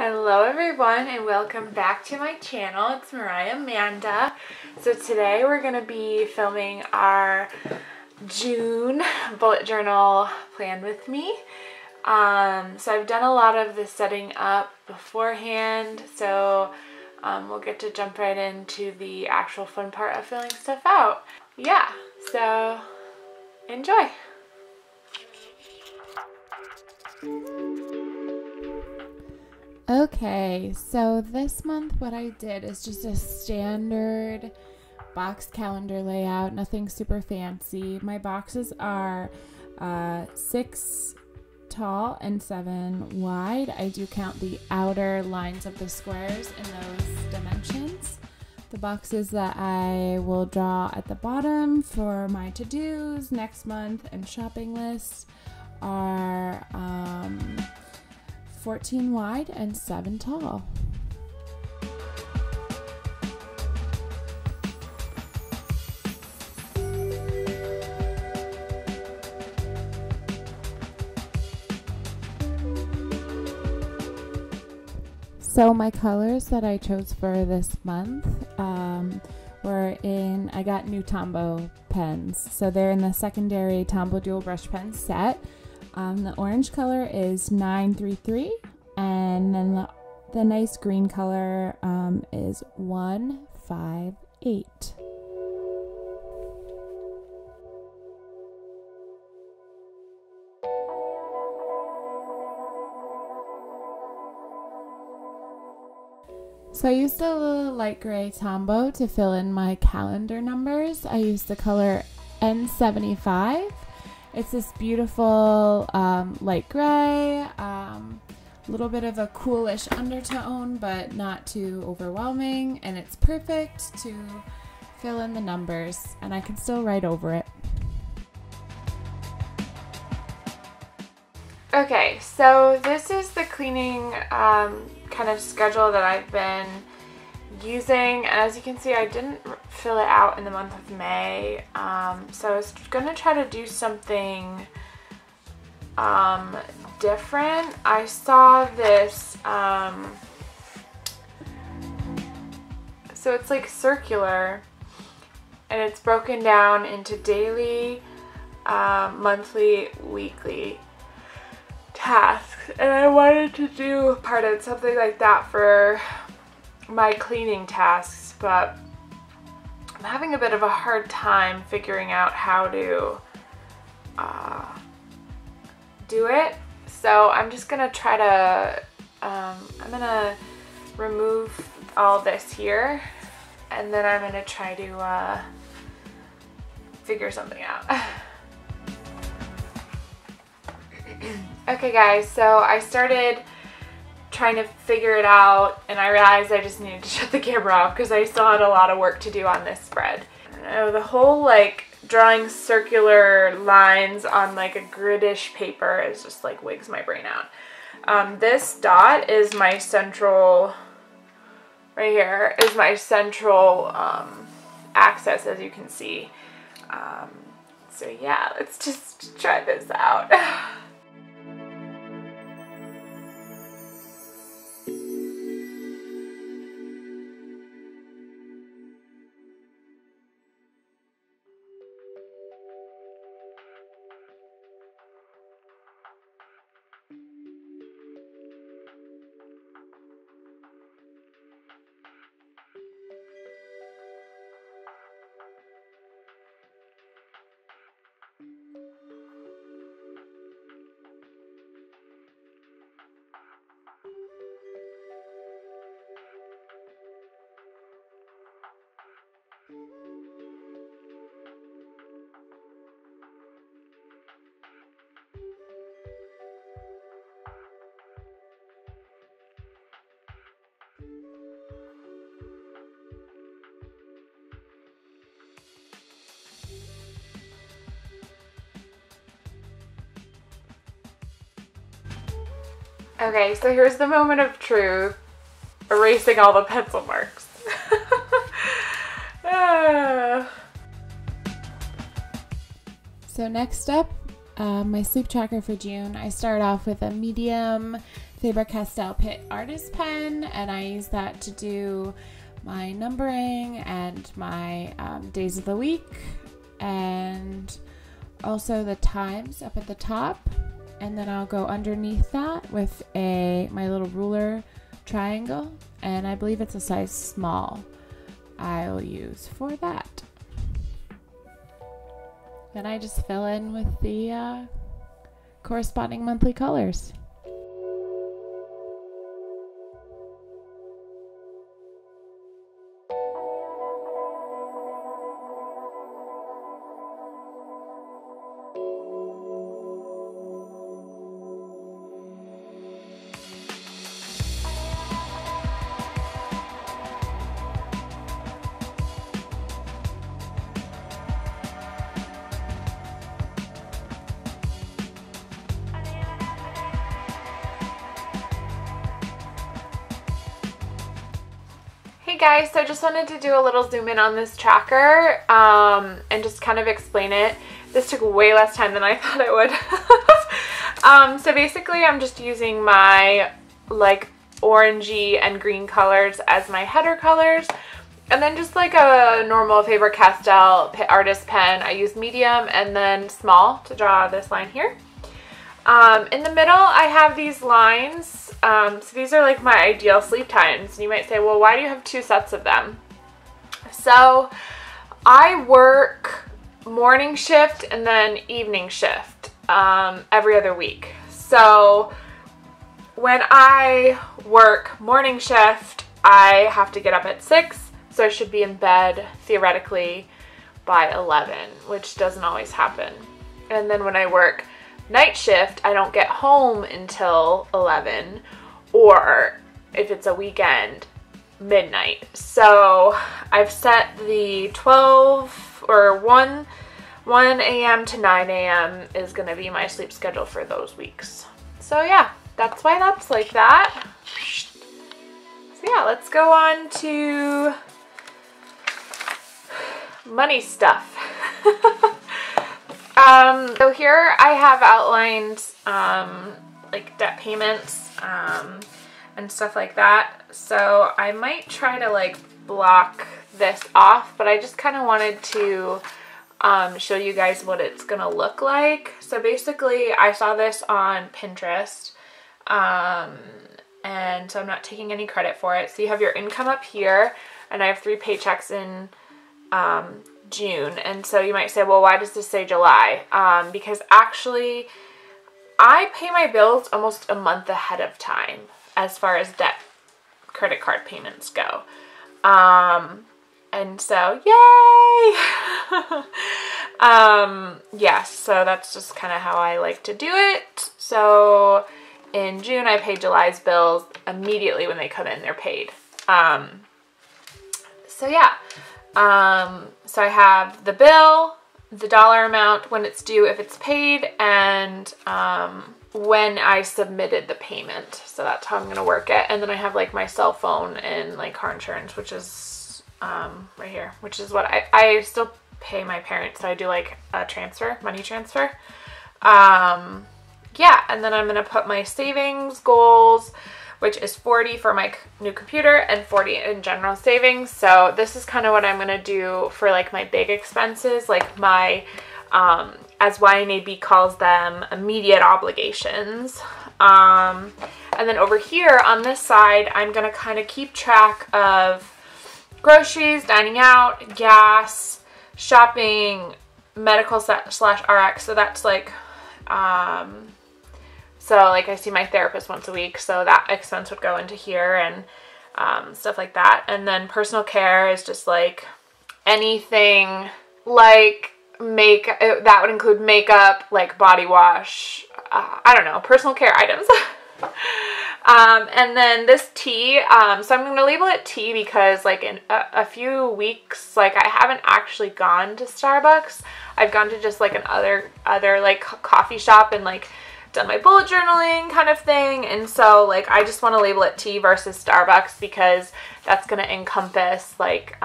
Hello everyone and welcome back to my channel. It's Moriah Amanda. So today we're going to be filming our June bullet journal plan with me. So I've done a lot of the setting up beforehand, so we'll get to jump right into the actual fun part of filling stuff out. Yeah, so enjoy! Okay, so this month what I did is just a standard box calendar layout, nothing super fancy. My boxes are 6 tall and 7 wide. I do count the outer lines of the squares in those dimensions. The boxes that I will draw at the bottom for my to-dos next month and shopping list are 14 wide and 7 tall. So my colors that I chose for this month were I got new Tombow pens. So they're in the secondary Tombow dual brush pen set. The orange color is 933, and then the nice green color is 158. So I used a little light gray Tombow to fill in my calendar numbers. I used the color N75. It's this beautiful light gray, a little bit of a coolish undertone, but not too overwhelming, and it's perfect to fill in the numbers, and I can still write over it. Okay, so this is the cleaning kind of schedule that I've been using, and as you can see, I didn't fill it out in the month of May, so I was gonna try to do something different. I saw this, so it's like circular, and it's broken down into daily, monthly, weekly tasks, and I wanted to do part of something like that for my cleaning tasks, but I'm having a bit of a hard time figuring out how to do it. So I'm just gonna try to I'm gonna remove all this here, and then I'm gonna try to figure something out. Okay guys, so I started trying to figure it out, and I realized I just needed to shut the camera off because I still had a lot of work to do on this spread. The whole like drawing circular lines on like a gridish paper is just like wigs my brain out. This dot is my central, right here is my central axis, as you can see. So yeah, let's just try this out. Okay, so here's the moment of truth. Erasing all the pencil marks. So next up, my sleep tracker for June. I start off with a medium Faber-Castell Pitt Artist Pen, and I use that to do my numbering and my days of the week, and also the times up at the top. And then I'll go underneath that with my little ruler triangle, and I believe it's a size small I'll use for that. Then I just fill in with the corresponding monthly colors. Hey guys, so I just wanted to do a little zoom in on this tracker and just kind of explain it. This took way less time than I thought it would. So basically I'm just using my like orangey and green colors as my header colors, and then just like a normal Faber-Castell Artist Pen, I use medium and then small to draw this line here. In the middle I have these lines. So these are like my ideal sleep times. And you might say, well, why do you have two sets of them? So I work morning shift and then evening shift every other week. So when I work morning shift, I have to get up at 6, so I should be in bed theoretically by 11, which doesn't always happen. And then when I work night shift, I don't get home until 11, or if it's a weekend, midnight. So I've set the 12 or 1 a.m. to 9 a.m. is going to be my sleep schedule for those weeks. So yeah, that's why that's like that. So yeah, let's go on to money stuff. So here I have outlined like debt payments and stuff like that. So I might try to like block this off, but I just kind of wanted to show you guys what it's gonna look like. So basically I saw this on Pinterest, and so I'm not taking any credit for it. So you have your income up here, and I have 3 paychecks in June. And so you might say, well, why does this say July? Because actually I pay my bills almost a month ahead of time as far as credit card payments go. And so yay! Yes, so that's just kind of how I like to do it. So in June I pay July's bills immediately when they come in, they're paid. So yeah. So I have the bill, the dollar amount, when it's due, if it's paid, and when I submitted the payment. So that's how I'm going to work it. And then I have like my cell phone and like car insurance, which is right here, which is what I still pay my parents. So I do like a money transfer. Yeah, and then I'm going to put my savings goals, which is 40 for my new computer and 40 in general savings. So this is kind of what I'm going to do for like my big expenses, like my, as YNAB calls them, immediate obligations. And then over here on this side, I'm going to kind of keep track of groceries, dining out, gas, shopping, medical / RX. So that's like, so like I see my therapist once a week, so that expense would go into here, and stuff like that. And then personal care is just like anything like that would include makeup, like body wash, I don't know, personal care items. And then this tea, so I'm going to label it tea because like in a few weeks, like I haven't actually gone to Starbucks. I've gone to just like an other like coffee shop and like done my bullet journaling kind of thing. And so like I just want to label it tea versus Starbucks because that's going to encompass like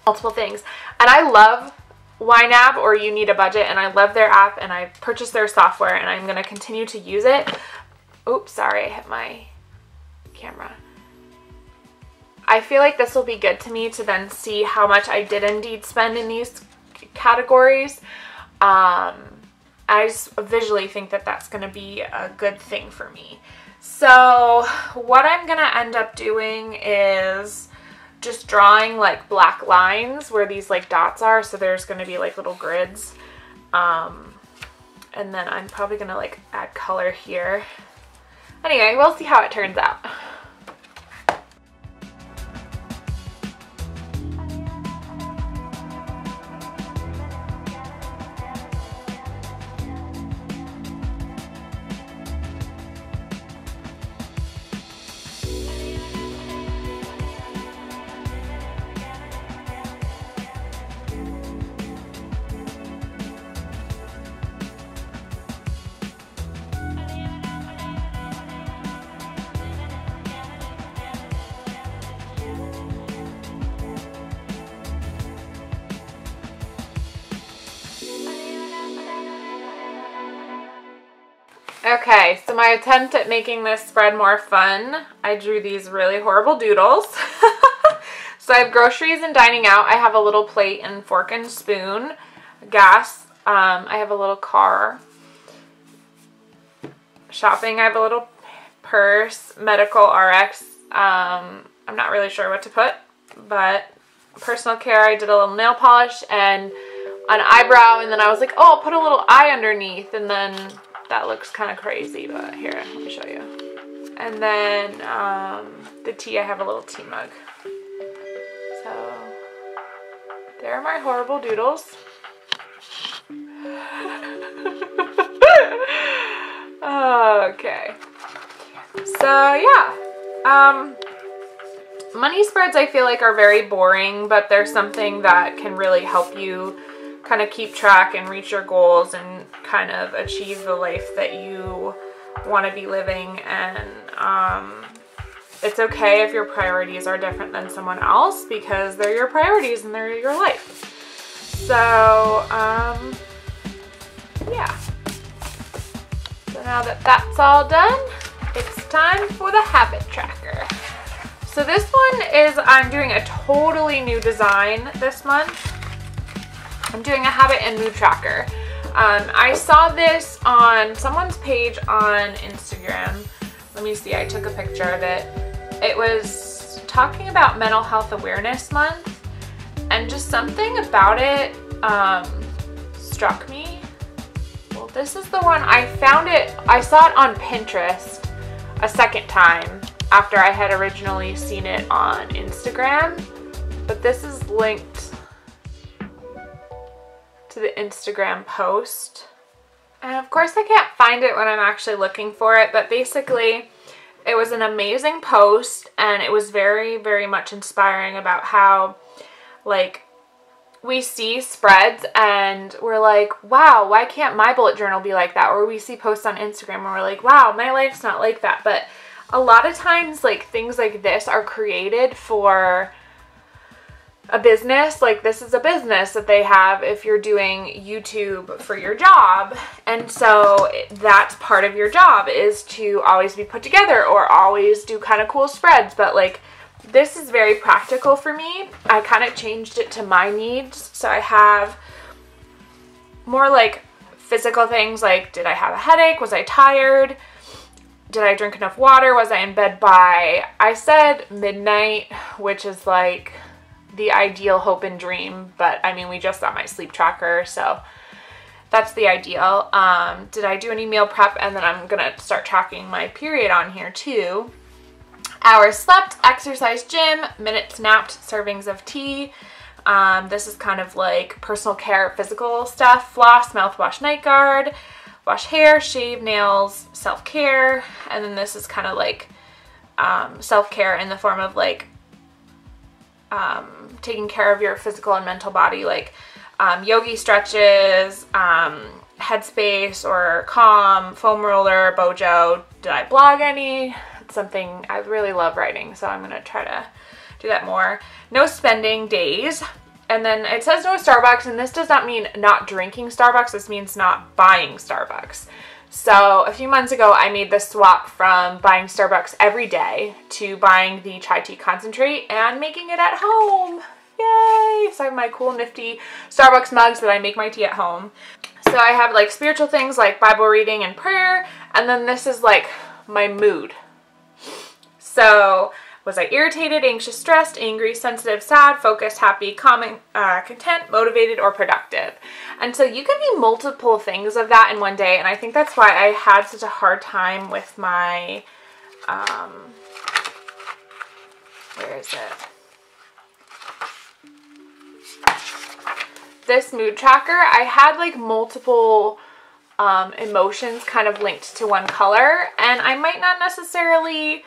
multiple things. And I love YNAB, or You Need a Budget, and I love their app, and I purchased their software, and I'm going to continue to use it. Oops, sorry, I hit my camera. I feel like this will be good to me to then see how much I did indeed spend in these categories. I just visually think that that's going to be a good thing for me. So what I'm going to end up doing is just drawing like black lines where these like dots are. So there's going to be like little grids. And then I'm probably going to like add color here. Anyway, we'll see how it turns out. Okay, so my attempt at making this spread more fun, I drew these really horrible doodles. So I have groceries and dining out. I have a little plate and fork and spoon. Gas, I have a little car. Shopping, I have a little purse. Medical, RX. I'm not really sure what to put, but personal care, I did a little nail polish and an eyebrow, and then I was like, oh, I'll put a little eye underneath, and then that looks kind of crazy, but here, let me show you. And then the tea, I have a little tea mug. So there are my horrible doodles. Okay. So yeah, money spreads I feel like are very boring, but they're something that can really help you kind of keep track and reach your goals and kind of achieve the life that you want to be living. And it's okay if your priorities are different than someone else, because they're your priorities and they're your life. So yeah, so now that that's all done, it's time for the habit tracker. So this one is, I'm doing a totally new design this month. I'm doing a habit and mood tracker. I saw this on someone's page on Instagram. Let me see, I took a picture of it. It was talking about Mental Health Awareness Month, and just something about it struck me. Well, this is the one, I found it, I saw it on Pinterest a second time after I had originally seen it on Instagram, but this is linked to the Instagram post. And of course I can't find it when I'm actually looking for it, but basically it was an amazing post, and it was very, very much inspiring about how, like, we see spreads and we're like, wow, why can't my bullet journal be like that? Or we see posts on Instagram and we're like, wow, my life's not like that. But a lot of times, like, things like this are created for a business. Like, this is a business that they have if you're doing YouTube for your job, and so that's part of your job, is to always be put together or always do kind of cool spreads. But like, this is very practical for me. I kind of changed it to my needs, so I have more like physical things, like, did I have a headache, was I tired, did I drink enough water, was I in bed by, I said midnight, which is like the ideal hope and dream, but I mean, we just got my sleep tracker, so that's the ideal. Did I do any meal prep? And then I'm gonna start tracking my period on here too. Hours slept, exercise, gym, minutes napped, servings of tea. This is kind of like personal care, physical stuff. Floss, mouthwash, night guard, wash hair, shave, nails, self-care. And then this is kind of like self-care in the form of like taking care of your physical and mental body, like yogi stretches, headspace or Calm, foam roller, Bojo. Did I blog any? It's something I really love writing, so I'm gonna try to do that more. No spending days. And then it says no Starbucks, and this does not mean not drinking Starbucks. This means not buying Starbucks. So a few months ago, I made the swap from buying Starbucks every day to buying the chai tea concentrate and making it at home. Yay! So I have my cool nifty Starbucks mugs that I make my tea at home. So I have like spiritual things like Bible reading and prayer, and then this is like my mood. So was I irritated, anxious, stressed, angry, sensitive, sad, focused, happy, calm, content, motivated, or productive? And so you can be multiple things of that in one day, and I think that's why I had such a hard time with my, where is it? This mood tracker. I had like multiple emotions kind of linked to one color, and I might not necessarily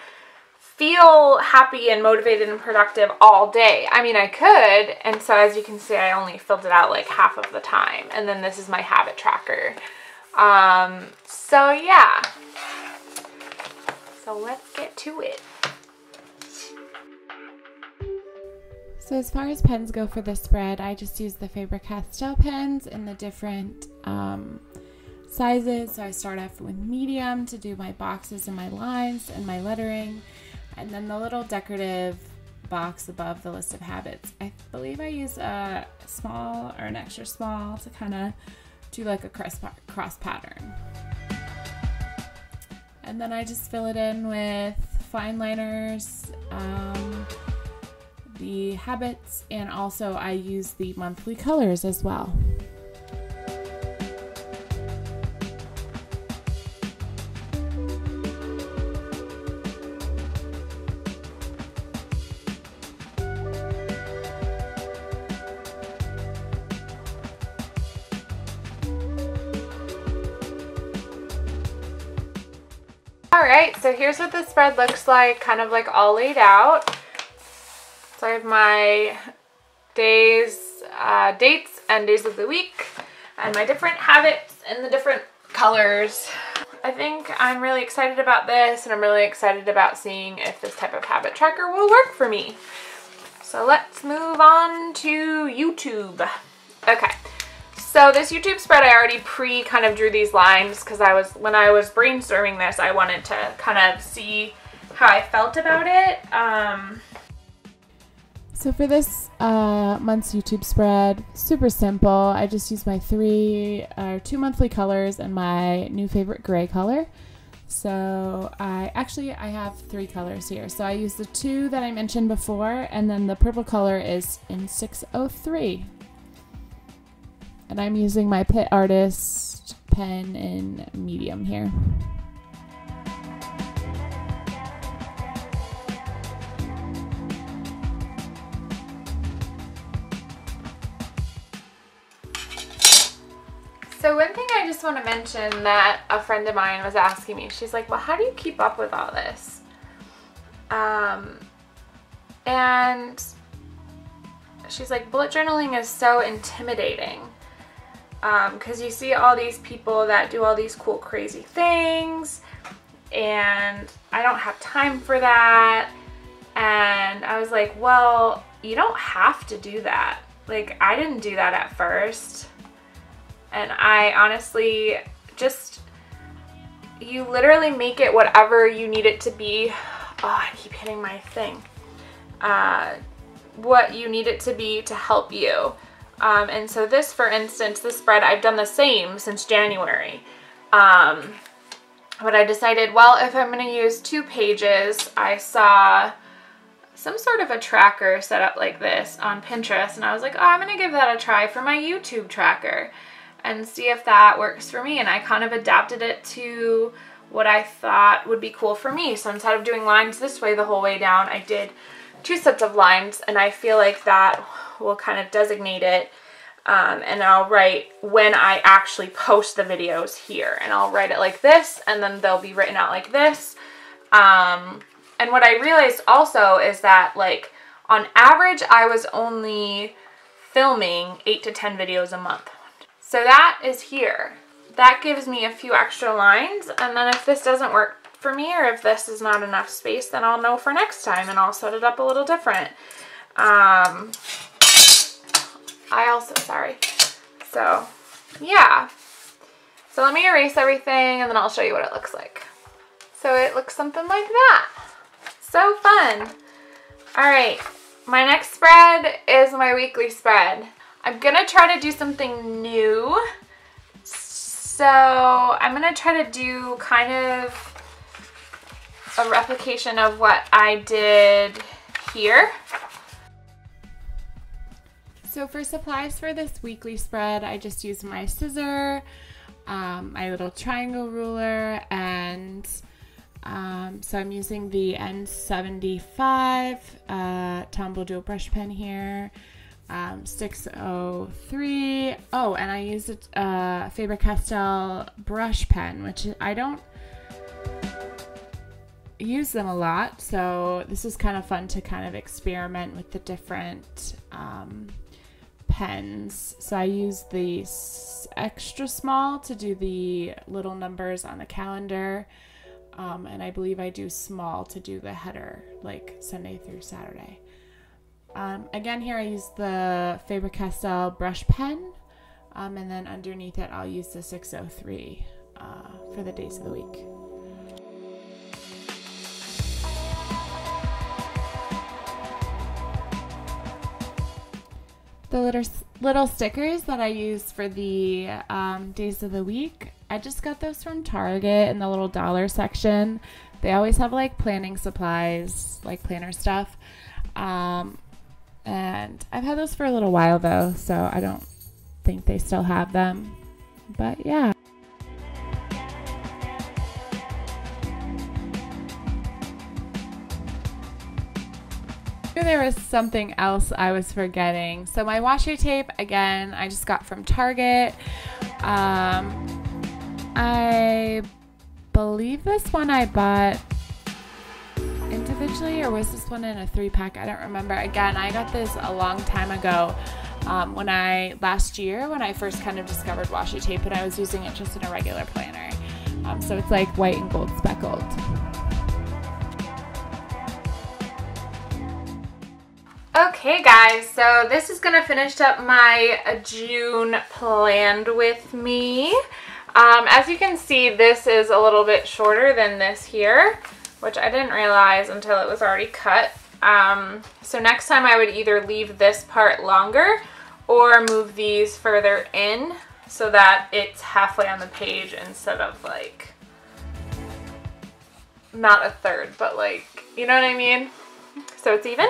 feel happy and motivated and productive all day. I mean, I could, and so as you can see, I only filled it out like half of the time. And then this is my habit tracker. So yeah. So let's get to it. So as far as pens go for this spread, I just use the Faber-Castell pens in the different sizes. So I start off with medium to do my boxes and my lines and my lettering. And then the little decorative box above the list of habits. I believe I use a small or an extra small to kind of do like a cross pattern. And then I just fill it in with fine liners, the habits, and also I use the monthly colors as well. Alright, so here's what the spread looks like, kind of like all laid out. So I have my days, dates and days of the week, and my different habits and the different colors. I think I'm really excited about this, and I'm really excited about seeing if this type of habit tracker will work for me. So let's move on to YouTube. Okay. So this YouTube spread, I already kind of drew these lines because when I was brainstorming this, I wanted to kind of see how I felt about it. So for this month's YouTube spread, super simple. I just use my two monthly colors and my new favorite gray color. So I have 3 colors here. So I use the 2 that I mentioned before, and then the purple color is in 603. And I'm using my Pitt Artist pen in medium here. So one thing I just want to mention that a friend of mine was asking me, she's like, well, how do you keep up with all this? And she's like, bullet journaling is so intimidating. Because you see all these people that do all these cool, crazy things, and I don't have time for that. And I was like, well, you don't have to do that. Like, I didn't do that at first. And I honestly you literally make it whatever you need it to be. Oh, I keep hitting my thing. What you need it to be to help you. And so this, for instance, this spread, I've done the same since January. But I decided, well, if I'm going to use 2 pages, I saw some sort of a tracker set up like this on Pinterest, and I was like, oh, I'm going to give that a try for my YouTube tracker and see if that works for me. And I kind of adapted it to what I thought would be cool for me. So instead of doing lines this way the whole way down, I did 2 sets of lines, and I feel like that will kind of designate it. And I'll write when I actually post the videos here, and I'll write it like this, and then they'll be written out like this. And what I realized also is that, like, on average, I was only filming 8 to 10 videos a month. So that is here. That gives me a few extra lines, and then if this doesn't work for me, or if this is not enough space, then I'll know for next time, and I'll set it up a little different. So, yeah. So let me erase everything and then I'll show you what it looks like. So it looks something like that. So fun. All right, my next spread is my weekly spread. I'm gonna try to do something new. So I'm gonna try to do kind of a replication of what I did here. So for supplies for this weekly spread, I just used my scissor, my little triangle ruler, and so I'm using the N75 Tombow dual brush pen here, 603. Oh, and I used a Faber-Castell brush pen, which I don't use them a lot, so this is kind of fun to kind of experiment with the different pens. So I use the extra small to do the little numbers on the calendar, and I believe I do small to do the header, like Sunday through Saturday. Again, here I use the Faber-Castell brush pen, and then underneath it I'll use the 603 for the days of the week. The little stickers that I use for the days of the week, I just got those from Target in the little dollar section. They always have like planning supplies, like planner stuff. And I've had those for a little while though, so I don't think they still have them. But yeah. There was something else I was forgetting. So my washi tape, again, I just got from Target. I believe this one I bought individually, or was this one in a 3-pack? I don't remember. Again, I got this a long time ago last year when I first kind of discovered washi tape, and I was using it just in a regular planner. So it's like white and gold speckled. Okay guys, so this is gonna finish up my June planned with me. As you can see, this is a little bit shorter than this here, which I didn't realize until it was already cut. So next time I would either leave this part longer or move these further in so that it's halfway on the page instead of like, not a third, but like, you know what I mean? So it's even.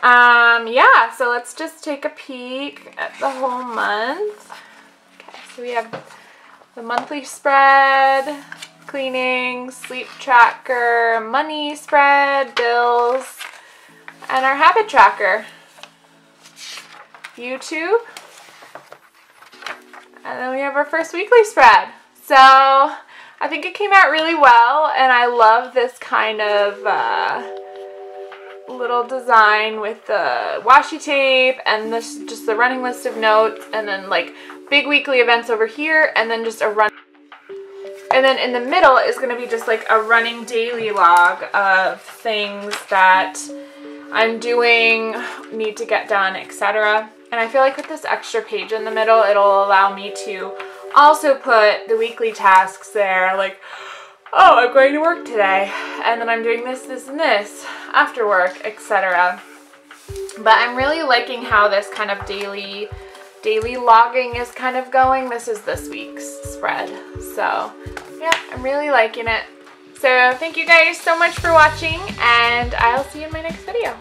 Yeah, so let's just take a peek at the whole month. Okay, so we have the monthly spread, cleaning, sleep tracker, money spread, bills, and our habit tracker, YouTube, and then we have our first weekly spread. So I think it came out really well, and I love this kind of little design with the washi tape and this just the running list of notes, and then like big weekly events over here, and then just a run, and then in the middle is going to be just like a running daily log of things that I'm doing, need to get done, etc. And I feel like with this extra page in the middle, it'll allow me to also put the weekly tasks there, like, oh, I'm going to work today, and then I'm doing this, this, and this after work, etc. But I'm really liking how this kind of daily logging is kind of going. This is this week's spread. So, yeah, I'm really liking it. So, thank you guys so much for watching, and I'll see you in my next video.